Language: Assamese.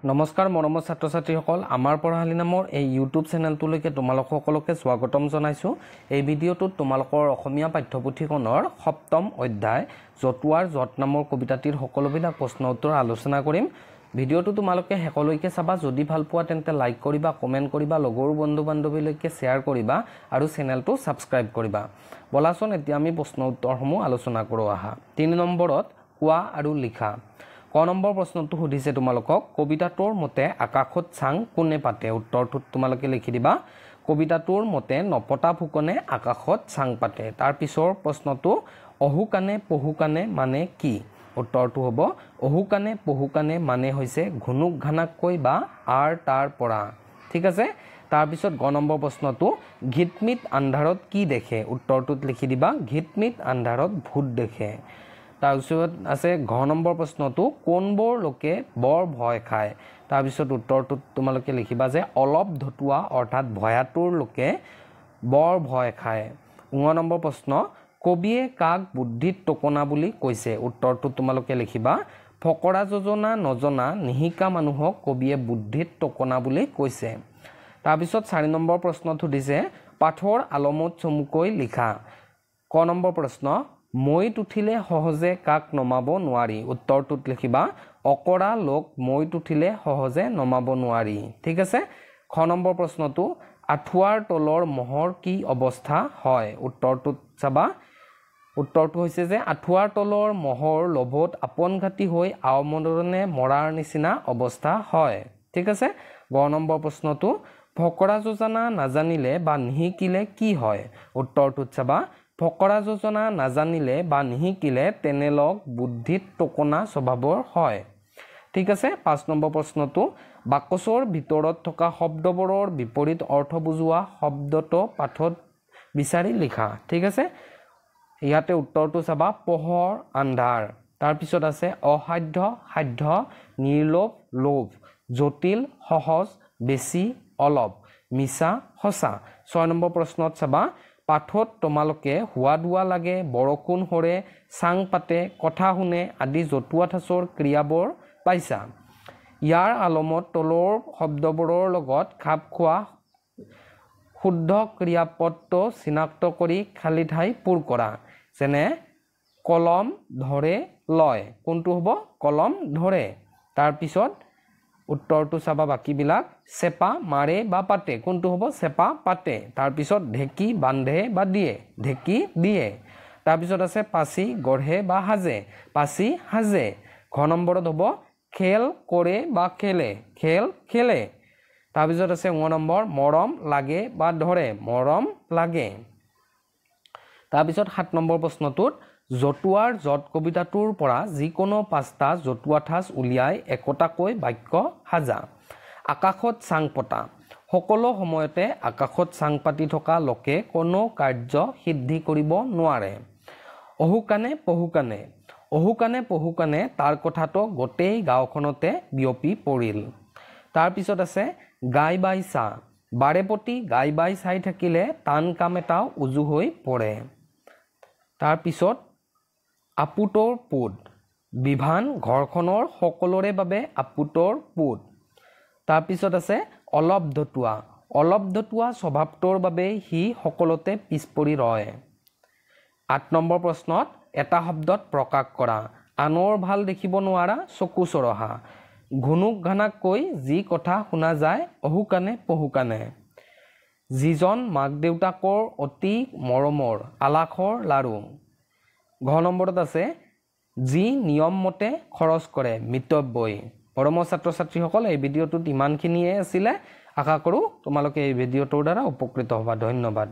নমস্কাৰ মৰমৰ ছাত্ৰ ছাত্ৰীসকল আমাৰ পঢ়ালি নামৰ এই ইউটিউব চেনেলটোলৈকে তোমালোক সকলোকে স্বাগতম জনাইছোঁ। এই ভিডিঅ'টোত তোমালোকৰ অসমীয়া পাঠ্যপুথিখনৰ ৭ম অধ্যায় জতুৱাৰ জট নামৰ কবিতাটিৰ সকলোবিলাক প্ৰশ্ন উত্তৰ আলোচনা কৰিম। ভিডিঅ'টো তোমালোকে শেষলৈকে চাবা। যদি ভাল পোৱা তেন্তে লাইক কৰিবা, কমেণ্ট কৰিবা, লগৰ বন্ধু বান্ধৱীলৈকে শ্বেয়াৰ কৰিবা আৰু চেনেলটো ছাবস্ক্ৰাইব কৰিবা। বলাচোন এতিয়া আমি প্ৰশ্ন উত্তৰসমূহ আলোচনা কৰোঁ আহা। ৩ নম্বৰত কোৱা আৰু লিখা। ক নম্বৰ প্ৰশ্নটো সুধিছে তোমালোকক, কবিতাটোৰ মতে আকাশত চাং কোনে পাতে? উত্তৰটোত তোমালোকে লিখি দিবা। কবিতাটোৰ মতে নপতা ফুকনে আকাশত চাং পাতে। তাৰ পিছৰ প্ৰশ্নটো অহুকানে পহুকানে মানে কি? উত্তৰটো হ'ব অহুকানে পহুকানে মানে হৈছে ঘুনুক ঘানাককৈ বা আৰ তাৰ পৰা। ঠিক আছে। তাৰপিছত গ নম্বৰ প্ৰশ্নটো ঘিতমিত আন্ধাৰত কি দেখে? উত্তৰটোত লিখি দিবা ঘিতমিত আন্ধাৰত ভূত দেখে। তাৰপিছত আছে ঘ নম্বৰ প্ৰশ্নটো কোনবোৰ লোকে বৰ ভয় খায়? তাৰপিছত উত্তৰটোত তোমালোকে লিখিবা যে অলপ ধতুৱা অৰ্থাৎ ভয়াতুৰ লোকে বৰ ভয় খায়। ঙ নম্বৰ প্ৰশ্ন কবিয়ে কাক বুদ্ধিত টকনা বুলি কৈছে? উত্তৰটোত তোমালোকে লিখিবা ফকৰা যোজনা নজনা নিশিকা মানুহক কবিয়ে বুদ্ধিত টকনা বুলি কৈছে। তাৰপিছত ৪ নম্বৰ প্ৰশ্নটো সুধিছে পাঠৰ আলমত চমুকৈ লিখা। ক নম্বৰ প্ৰশ্ন মৈত উঠিলে সহজে কাক নমাব নোৱাৰি? উত্তৰটোত লিখিবা অকৰা লোক মৈত উঠিলে সহজে নমাব নোৱাৰি। ঠিক আছে। খ নম্বৰ প্ৰশ্নটো আঁঠুৱাৰ তলৰ মহৰ কি অৱস্থা হয়? উত্তৰটোত চাবা। উত্তৰটো হৈছে যে আঁঠুৱাৰ তলৰ মহৰ লোভত আপোনঘাতী হৈ আওমৰণে মৰাৰ নিচিনা অৱস্থা হয়। ঠিক আছে। গ নম্বৰ প্ৰশ্নটো ফকৰা যোজনা নাজানিলে বা নিশিকিলে কি হয়? উত্তৰটোত চাবা ফকৰা যোজনা নাজানিলে বা নিশিকিলে তেনেলক বুদ্ধিত টকনা স্বভাৱৰ হয়। ঠিক আছে। ৫ নম্বৰ প্ৰশ্নটো বাকচৰ ভিতৰত থকা শব্দবোৰৰ বিপৰীত অৰ্থ বুজোৱা শব্দটো পাঠত বিচাৰি লিখা। ঠিক আছে। ইয়াতে উত্তৰটো চাবা পোহৰ আন্ধাৰ। তাৰপিছত আছে অসাধ্য সাধ্য, নিৰ্লোভ লোভ, জটিল সহজ, বেছি অলপ, মিছা সঁচা। ৬ নম্বৰ প্ৰশ্নত চাবা পাঠত তোমালোকে হোৱা দোৱা লাগে, বৰষুণ সৰে, চাং পাতে, কথা শুনে আদি জতুৱা ঠাঁচৰ ক্ৰিয়াবোৰ পাইছা। ইয়াৰ আলমত তলৰ শব্দবোৰৰ লগত খাপ খোৱা শুদ্ধ ক্ৰিয়াপদটো চিনাক্ত কৰি খালী ঠাই পূৰ কৰা। যেনে কলম ধৰে লয়। কোনটো হ'ব? কলম ধৰে। তাৰপিছত উত্তৰটো চাবা বাকীবিলাক চেপা মাৰে বা পাতে। কোনটো হ'ব? চেপা পাতে। তাৰপিছত ঢেঁকী বান্ধে বা দিয়ে। ঢেঁকী দিয়ে। তাৰপিছত আছে পাচি গঢ়ে বা সাজে। পাচি সাজে। ঘ নম্বৰত হ'ব খেল কৰে বা খেলে। খেল খেলে। তাৰপিছত আছে ঙ নম্বৰ মৰম লাগে বা ধৰে। মৰম লাগে। তাৰপিছত ৭ নম্বৰ প্ৰশ্নটোত জতুৱাৰ জট কবিতাটোৰ পৰা যিকোনো ৫টা জতুৱা ঠাঁচ উলিয়াই একোটাকৈ বাক্য সাজা। আকাশত চাং পতা। সকলো সময়তে আকাশত চাং পাতি থকা লোকে কোনো কাৰ্য সিদ্ধি কৰিব নোৱাৰে। অহুকানে পহুকানে। অহুকানে পহুকানে তাৰ কথাটো গোটেই গাঁওখনতে বিয়পি পৰিল। তাৰপিছত আছে গাই বাই চা। বাৰেপতি গাই বাই চাই থাকিলে টান কাম এটাও উজু হৈ পৰে। তাৰপিছত আপুতৰ পুত। বিভান ঘৰখনৰ সকলোৰে বাবে আপুতৰ পুত। তাৰপিছত আছে অলপ ধতুৱা। অলপ ধতুৱা স্বভাৱটোৰ বাবে সি সকলোতে পিছ পৰি ৰয়। ৮ নম্বৰ প্ৰশ্নত এটা শব্দত প্ৰকাশ কৰা। আনৰ ভাল দেখিব নোৱাৰা, চকু চৰহা। ঘুনুক ঘানাককৈ যি কথা শুনা যায় অহুকানে পহুকানে। যিজন মাক দেউতাকৰ অতি মৰমৰ, আলাসৰ লাৰু। ঘ নম্বৰত আছে যি নিয়ম মতে খৰচ কৰে, মিতব্যয়ী। মৰমৰ ছাত্ৰ ছাত্ৰীসকল এই ভিডিঅ'টোত ইমানখিনিয়ে আছিলে। আশা কৰোঁ তোমালোকে এই ভিডিঅ'টোৰ দ্বাৰা উপকৃত হ'বা। ধন্যবাদ।